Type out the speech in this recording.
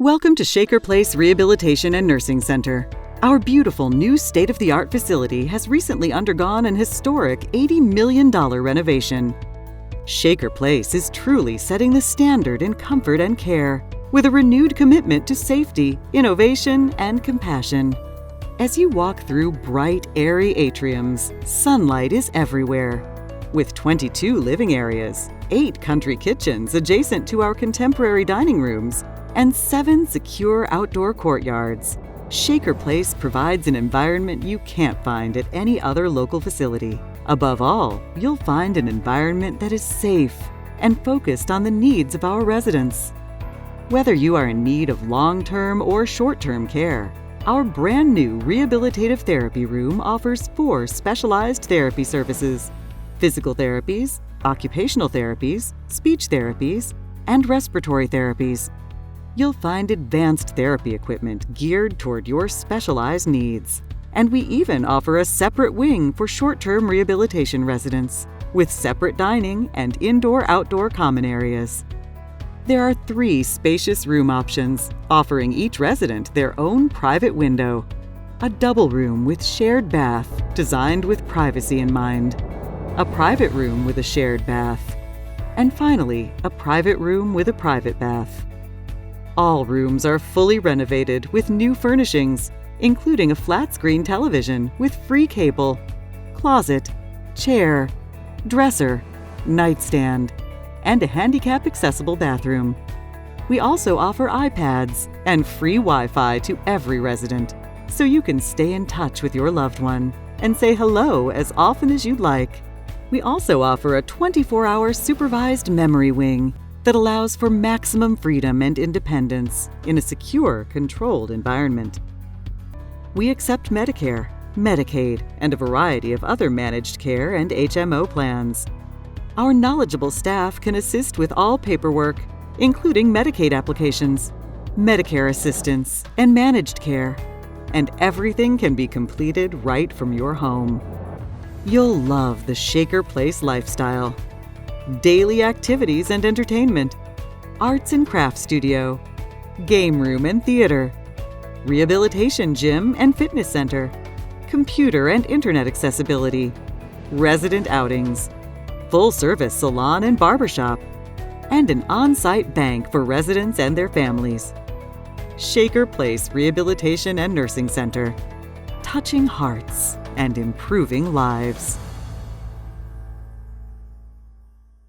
Welcome to Shaker Place Rehabilitation and Nursing Center. Our beautiful new state-of-the-art facility has recently undergone an historic $80 million renovation. Shaker Place is truly setting the standard in comfort and care, with a renewed commitment to safety, innovation, and compassion. As you walk through bright, airy atriums, sunlight is everywhere. With 22 living areas, 8 country kitchens adjacent to our contemporary dining rooms, and 7 secure outdoor courtyards, Shaker Place provides an environment you can't find at any other local facility. Above all, you'll find an environment that is safe and focused on the needs of our residents. Whether you are in need of long-term or short-term care, our brand new rehabilitative therapy room offers 4 specialized therapy services: physical therapies, occupational therapies, speech therapies, and respiratory therapies. You'll find advanced therapy equipment geared toward your specialized needs. And we even offer a separate wing for short-term rehabilitation residents, with separate dining and indoor-outdoor common areas. There are 3 spacious room options, offering each resident their own private window. A double room with shared bath, designed with privacy in mind. A private room with a shared bath. And finally, a private room with a private bath. All rooms are fully renovated with new furnishings, including a flat-screen television with free cable, closet, chair, dresser, nightstand, and a handicap-accessible bathroom. We also offer iPads and free Wi-Fi to every resident, so you can stay in touch with your loved one and say hello as often as you'd like. We also offer a 24-hour supervised memory wing that allows for maximum freedom and independence in a secure, controlled environment. We accept Medicare, Medicaid, and a variety of other managed care and HMO plans. Our knowledgeable staff can assist with all paperwork, including Medicaid applications, Medicare assistance, and managed care, and everything can be completed right from your home. You'll love the Shaker Place lifestyle. Daily activities and entertainment, arts and crafts studio, game room and theater, rehabilitation gym and fitness center, computer and internet accessibility, resident outings, full-service salon and barbershop, and an on-site bank for residents and their families. Shaker Place Rehabilitation and Nursing Center, touching hearts and improving lives.